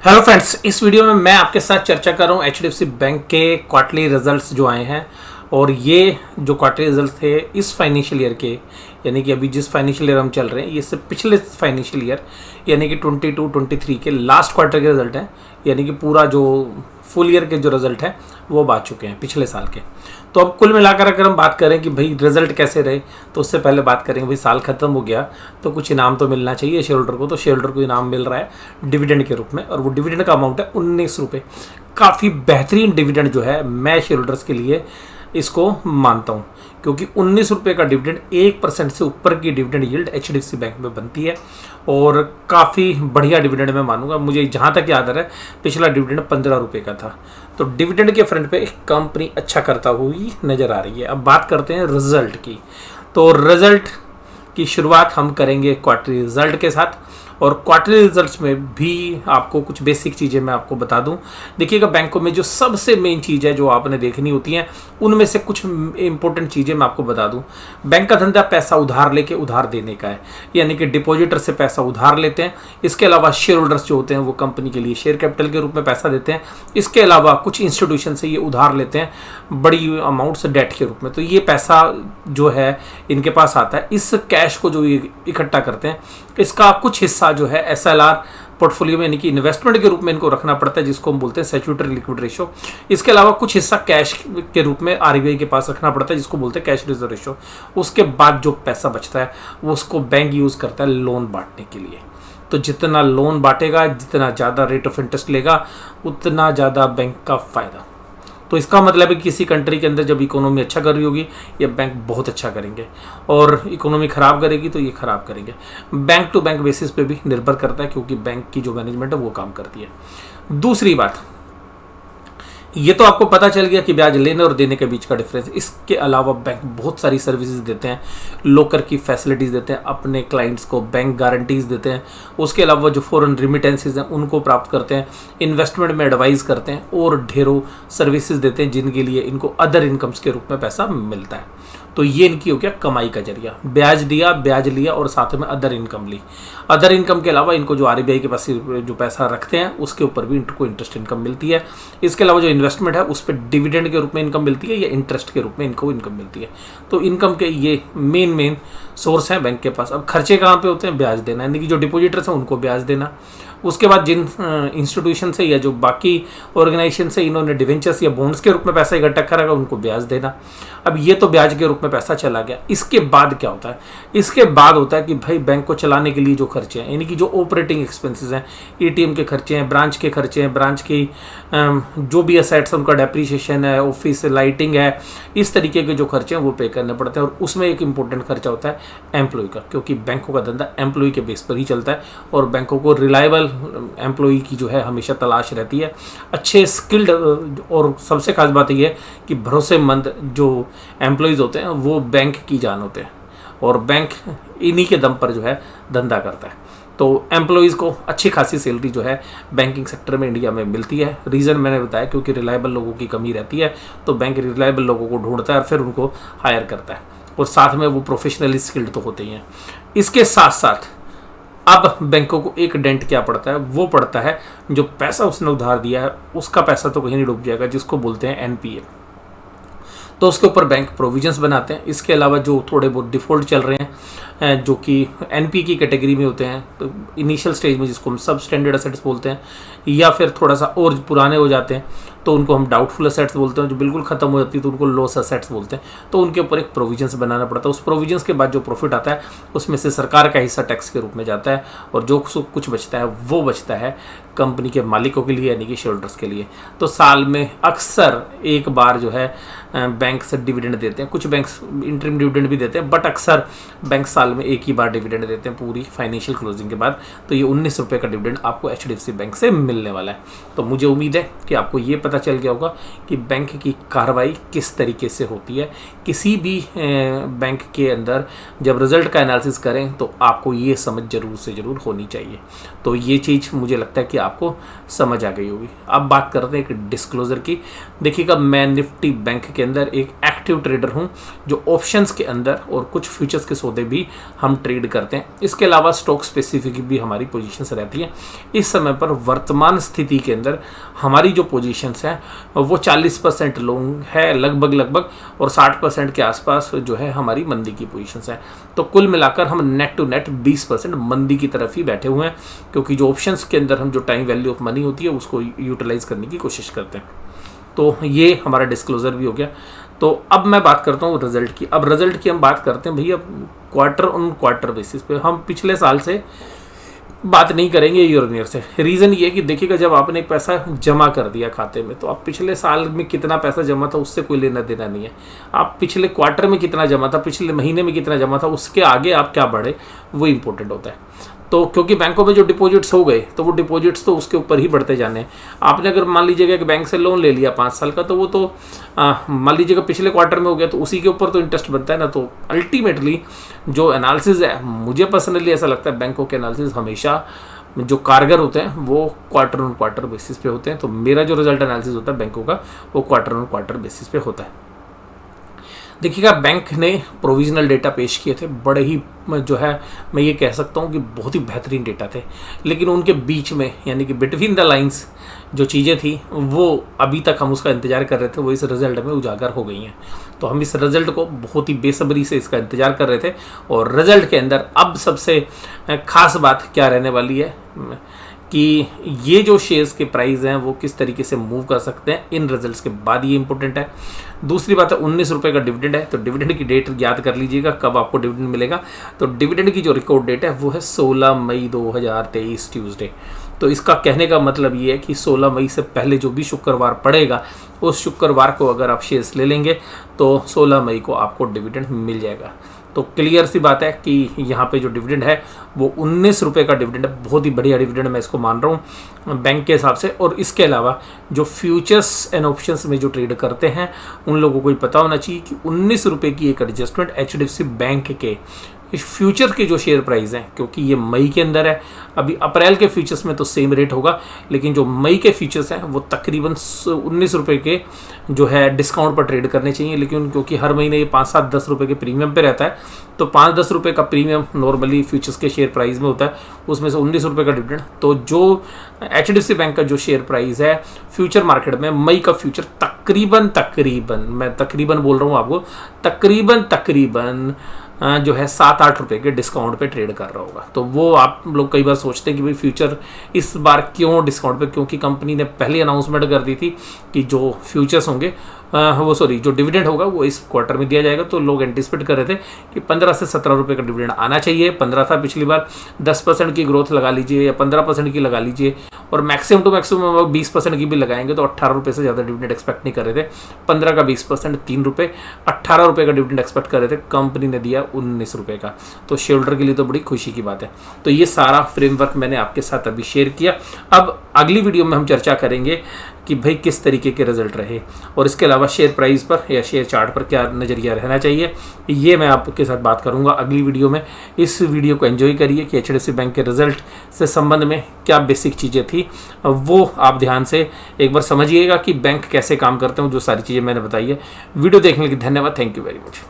Hello friends, इस video में मैं आपके साथ चर्चा कर रहा हूँ एचडीएफसी बैंक के क्वार्टरली रिजल्ट्स जो आए हैं। और ये जो क्वार्टरली रिजल्ट्स थे इस फाइनेंशियल ईयर के, यानी कि अभी जिस फाइनेंशियल ईयर हम चल रहे हैं, ये सब पिछले फाइनेंशियल ईयर यानी कि 22-23 के लास्ट क्वार्टर के रिजल्ट हैं। यानी कि पूरा जो फुल ईयर के जो रिजल्ट है वो अब आ चुके हैं पिछले साल के। तो अब कुल मिलाकर अगर हम बात करें कि भाई रिजल्ट कैसे रहे, तो उससे पहले बात करेंगे भाई साल खत्म हो गया तो कुछ इनाम तो मिलना चाहिए शेयर होल्डर को। तो शेयर होल्डर को इनाम मिल रहा है डिविडेंड के रूप में, और वो डिविडेंड का अमाउंट है 19 रुपये। काफ़ी बेहतरीन डिविडेंड जो है मैं शेयर होल्डर्स के लिए इसको मानता हूँ, क्योंकि 19 रुपये का डिविडेंड 1% से ऊपर की डिविडेंड यील्ड एचडीएफसी बैंक में बनती है और काफ़ी बढ़िया डिविडेंड मैं मानूंगा। मुझे जहाँ तक याद आ रहा है पिछला डिविडेंड 15 रुपये का था। तो डिविडेंड के फ्रंट पे कंपनी अच्छा करता हुई नज़र आ रही है। अब बात करते हैं रिजल्ट की। तो रिजल्ट की शुरुआत हम करेंगे क्वार्टरली रिजल्ट के साथ, और क्वार्टरली रिजल्ट्स में भी आपको कुछ बेसिक चीज़ें मैं आपको बता दूं। देखिएगा, बैंकों में जो सबसे मेन चीज़ है जो आपने देखनी होती हैं, उनमें से कुछ इंपॉर्टेंट चीज़ें मैं आपको बता दूं। बैंक का धंधा पैसा उधार लेके उधार देने का है, यानी कि डिपॉजिटर से पैसा उधार लेते हैं। इसके अलावा शेयर होल्डर्स जो होते हैं वो कंपनी के लिए शेयर कैपिटल के रूप में पैसा देते हैं। इसके अलावा कुछ इंस्टीट्यूशन से ये उधार लेते हैं बड़ी अमाउंट से डेट के रूप में। तो ये पैसा जो है इनके पास आता है। इस कैश को जो ये इकट्ठा करते हैं, इसका कुछ हिस्सा जो है एसएलआर पोर्टफोलियो में यानी कि इन्वेस्टमेंट के रूप में इनको रखना पड़ता है, जिसको हम बोलते हैं स्टैट्यूटरी लिक्विड रेशो। इसके अलावा कुछ हिस्सा कैश के रूप में आरबीआई के पास रखना पड़ता है, जिसको बोलते हैं कैश रिजर्व रेशो। उसके बाद जो पैसा बचता है वो उसको बैंक यूज करता है लोन बांटने के लिए। तो जितना लोन बांटेगा, जितना ज़्यादा रेट ऑफ इंटरेस्ट लेगा, उतना ज़्यादा बैंक का फायदा। तो इसका मतलब है कि किसी कंट्री के अंदर जब इकोनॉमी अच्छा कर रही होगी, ये बैंक बहुत अच्छा करेंगे, और इकोनॉमी ख़राब करेगी तो ये ख़राब करेंगे। बैंक टू बैंक बेसिस पे भी निर्भर करता है, क्योंकि बैंक की जो मैनेजमेंट है वो काम करती है। दूसरी बात, ये तो आपको पता चल गया कि ब्याज लेने और देने के बीच का डिफरेंस। इसके अलावा बैंक बहुत सारी सर्विसेज देते हैं, लोकर की फैसिलिटीज़ देते हैं अपने क्लाइंट्स को, बैंक गारंटीज़ देते हैं। उसके अलावा जो फॉरेन रिमिटेंसेज हैं उनको प्राप्त करते हैं, इन्वेस्टमेंट में एडवाइस करते हैं, और ढेरों सर्विसेज देते हैं जिनके लिए इनको अदर इनकम्स के रूप में पैसा मिलता है। तो ये इनकी हो गया कमाई का जरिया। ब्याज दिया, ब्याज लिया, और साथ में अदर इनकम ली। अदर इनकम के अलावा इनको जो आरबीआई के पास जो पैसा रखते हैं उसके ऊपर भी इनको इंटरेस्ट इनकम मिलती है। इसके अलावा जो इन्वेस्टमेंट है उस पर डिविडेंड के रूप में इनकम मिलती है, या इंटरेस्ट के रूप में इनको इनकम मिलती है। तो इनकम के ये मेन सोर्स हैं बैंक के पास। अब खर्चे कहाँ पे होते हैं? ब्याज देना, यानी कि जो डिपोजिटर्स हैं उनको ब्याज देना। उसके बाद जिन इंस्टीट्यूशन से या जो बाकी ऑर्गेनाइजेशन से इन्होंने डिवेंचर्स या बॉन्ड्स के रूप में पैसा इकट्ठा करा उनको ब्याज देना। अब ये तो ब्याज के रूप में पैसा चला गया। इसके बाद क्या होता है? इसके बाद होता है कि भाई बैंक को चलाने के लिए जो खर्चे हैं, यानी कि जो ऑपरेटिंग एक्सपेंसेस हैं, एटीएम के खर्चे हैं, ब्रांच के खर्चे हैं, ब्रांच की जो भी असेट्स उनका डेप्रीशिएशन है, ऑफिस लाइटिंग है, इस तरीके के जो खर्चे हैं वो पे करने पड़ते हैं। और उसमें एक इंपॉर्टेंट खर्चा होता है एम्प्लॉय का, क्योंकि बैंकों का धंधा एम्प्लॉय के बेस पर ही चलता है, और बैंकों को रिलायबल एम्प्लॉय की जो है हमेशा तलाश रहती है। अच्छे स्किल्ड, और सबसे खास बात यह है कि भरोसेमंद जो एम्प्लॉयज़ होते हैं वो बैंक की जान होते हैं, और बैंक इन्हीं के दम पर जो है धंधा करता है। तो एम्प्लॉयज़ को अच्छी खासी सैलरी जो है बैंकिंग सेक्टर में इंडिया में मिलती है। रीज़न मैंने बताया, क्योंकि रिलायबल लोगों की कमी रहती है, तो बैंक रिलायबल लोगों को ढूंढता है और फिर उनको हायर करता है, और साथ में वो प्रोफेशनली स्किल्ड तो होते ही हैं। इसके साथ साथ अब बैंकों को एक डेंट क्या पड़ता है? वो पड़ता है जो पैसा उसने उधार दिया है उसका पैसा तो कहीं नहीं डूब जाएगा, जिसको बोलते हैं एनपीए। तो उसके ऊपर बैंक प्रोविजंस बनाते हैं। इसके अलावा जो थोड़े बहुत डिफ़ॉल्ट चल रहे हैं जो कि एनपी की कैटेगरी में होते हैं, तो इनिशियल स्टेज में जिसको हम सब स्टैंडर्ड असेट्स बोलते हैं, या फिर थोड़ा सा और पुराने हो जाते हैं तो उनको हम डाउटफुल असेट्स बोलते हैं। जो बिल्कुल ख़त्म हो जाती है तो उनको लॉस असेट्स बोलते हैं। तो उनके ऊपर एक प्रोविजंस बनाना पड़ता है। उस प्रोविजंस के बाद जो प्रॉफिट आता है उसमें से सरकार का हिस्सा टैक्स के रूप में जाता है, और जो कुछ बचता है वो बचता है कंपनी के मालिकों के लिए, यानी कि शेयर होल्डर्स के लिए। तो साल में अक्सर एक बार जो है बैंक से डिविडेंड देते हैं। कुछ बैंक इंटरिम डिविडेंड भी देते हैं, बट अक्सर बैंक साल में एक ही बार डिविडेंड देते हैं पूरी फाइनेंशियल क्लोजिंग के बाद। तो ये 19 रुपये का डिविडेंड आपको एचडीएफसी बैंक से मिलने वाला है। तो मुझे उम्मीद है कि आपको ये पता चल गया होगा कि बैंक की कार्रवाई किस तरीके से होती है। किसी भी बैंक के अंदर जब रिजल्ट का एनालिसिस करें तो आपको ये समझ जरूर से ज़रूर होनी चाहिए। तो ये चीज़ मुझे लगता है कि आपको समझ आ गई होगी। अब बात करते हैं एक डिस्क्लोज़र की। देखिएगा, मैं निफ्टी बैंक के अंदर एक एक्टिव ट्रेडर हूँ जो ऑप्शंस के अंदर और कुछ फ्यूचर्स के सौदे भी हम ट्रेड करते हैं। इसके अलावा स्टॉक स्पेसिफिक भी हमारी पोजीशंस रहती हैं। इस समय पर वर्तमान स्थिति के अंदर हमारी जो पोजीशंस हैं वो 40% लॉन्ग है लगभग, और 60% के आसपास जो है हमारी मंदी की पोजीशंस हैं। तो कुल मिलाकर हम नेट टू नेट 20% मंदी की तरफ ही बैठे हुए हैं, क्योंकि जो ऑप्शंस के अंदर हम जो टाइम वैल्यू ऑफ मनी होती है उसको यूटिलाइज करने की कोशिश करते हैं। तो ये हमारा डिस्क्लोजर भी हो गया। तो अब मैं बात करता हूँ रिजल्ट की। अब रिजल्ट की हम बात करते हैं भैया क्वार्टर ऑन क्वार्टर बेसिस पे। हम पिछले साल से बात नहीं करेंगे ईयर ऑन ईयर से। रीज़न ये कि देखिएगा, जब आपने एक पैसा जमा कर दिया खाते में तो आप पिछले साल में कितना पैसा जमा था उससे कोई लेना देना नहीं है। आप पिछले क्वार्टर में कितना जमा था, पिछले महीने में कितना जमा था, उसके आगे आप क्या बढ़े वो इम्पोर्टेंट होता है। तो क्योंकि बैंकों में जो डिपॉजिट्स हो गए तो वो डिपॉजिट्स तो उसके ऊपर ही बढ़ते जाने हैं। आपने अगर मान लीजिएगा कि बैंक से लोन ले लिया 5 साल का, तो वो तो मान लीजिएगा पिछले क्वार्टर में हो गया तो उसी के ऊपर तो इंटरेस्ट बनता है ना। तो अल्टीमेटली जो एनालिसिस है, मुझे पर्सनली ऐसा लगता है बैंकों के एनालिसिस हमेशा जो कारगर होते हैं वो क्वार्टर ऑन क्वार्टर बेसिस पे होते हैं। तो मेरा जो रिजल्ट एनालिसिस होता है बैंकों का वो क्वार्टर ऑन क्वार्टर बेसिस पे होता है। देखिएगा, बैंक ने प्रोविजनल डेटा पेश किए थे, बड़े ही जो है मैं ये कह सकता हूँ कि बहुत ही बेहतरीन डेटा थे, लेकिन उनके बीच में यानी कि बिटवीन द लाइंस जो चीज़ें थी वो अभी तक हम उसका इंतज़ार कर रहे थे, वो इस रिज़ल्ट में उजागर हो गई हैं। तो हम इस रिज़ल्ट को बहुत ही बेसब्री से इसका इंतज़ार कर रहे थे, और रिज़ल्ट के अंदर अब सबसे ख़ास बात क्या रहने वाली है कि ये जो शेयर्स के प्राइस हैं वो किस तरीके से मूव कर सकते हैं इन रिजल्ट्स के बाद, ये इंपॉर्टेंट है। दूसरी बात है 19 रुपये का डिविडेंड है। तो डिविडेंड की डेट याद कर लीजिएगा कब आपको डिविडेंड मिलेगा। तो डिविडेंड की जो रिकॉर्ड डेट है वो है 16 मई 2023 ट्यूसडे। तो इसका कहने का मतलब ये है कि 16 मई से पहले जो भी शुक्रवार पड़ेगा उस शुक्रवार को अगर आप शेयर्स ले लेंगे तो 16 मई को आपको डिविडेंड मिल जाएगा। तो क्लियर सी बात है कि यहाँ पे जो डिविडेंड है वो 19 रुपये का डिविडेंड है। बहुत ही बढ़िया डिविडेंड मैं इसको मान रहा हूँ बैंक के हिसाब से। और इसके अलावा जो फ्यूचर्स एंड ऑप्शंस में जो ट्रेड करते हैं उन लोगों को ही पता होना चाहिए कि 19 रुपये की एक एडजस्टमेंट HDFC बैंक के इस फ्यूचर के जो शेयर प्राइस हैं, क्योंकि ये मई के अंदर है, अभी अप्रैल के फ्यूचर्स में तो सेम रेट होगा, लेकिन जो मई के फ्यूचर्स हैं वो तकरीबन 19 रुपये के जो है डिस्काउंट पर ट्रेड करने चाहिए। लेकिन क्योंकि हर महीने ये 5, 7, 10 रुपये के प्रीमियम पे रहता है, तो 5, 10 रुपये का प्रीमियम नॉर्मली फ्यूचर्स के शेयर प्राइस में होता है, उसमें से 19 रुपये का डिविडेंड। तो जो HDFC बैंक का जो शेयर प्राइस है फ्यूचर मार्केट में, मई का फ्यूचर तकरीबन मैं तकरीबन बोल रहा हूँ आपको, तकरीबन जो है 7-8 रुपये के डिस्काउंट पे ट्रेड कर रहा होगा। तो वो आप लोग कई बार सोचते हैं कि भाई फ्यूचर इस बार क्यों डिस्काउंट पे, क्योंकि कंपनी ने पहले अनाउंसमेंट कर दी थी कि जो फ्यूचर्स होंगे जो डिविडेंड होगा वो इस क्वार्टर में दिया जाएगा। तो लोग एंटिसिपेट कर रहे थे कि 15 से 17 रुपये का डिविडेंड आना चाहिए। 15 था पिछली बार, 10% की ग्रोथ लगा लीजिए या 15% की लगा लीजिए, और मैक्सिमम टू मैक्सिमम 20% की भी लगाएंगे तो 18 रुपये से ज़्यादा डिविडेंड एक्सपेक्ट नहीं कर रहे थे। 15 का 20% 3 रुपये, 18 रुपये का डिविडेंड एक्सपेक्ट कर रहे थे, कंपनी ने दिया 19 रुपये का। तो शेयर होल्डर के लिए तो बड़ी खुशी की बात है। तो ये सारा फ्रेमवर्क मैंने आपके साथ अभी शेयर किया। अब अगली वीडियो में हम चर्चा करेंगे कि भाई किस तरीके के रिजल्ट रहे, और इसके अलावा शेयर प्राइस पर या शेयर चार्ट पर क्या नज़रिया रहना चाहिए, ये मैं आपके साथ बात करूंगा अगली वीडियो में। इस वीडियो को एंजॉय करिए कि HDFC बैंक के रिजल्ट से संबंध में क्या बेसिक चीज़ें थी वो आप ध्यान से एक बार समझिएगा कि बैंक कैसे काम करते हैं, जो सारी चीज़ें मैंने बताई है। वीडियो देखने के लिए धन्यवाद। Thank you very much.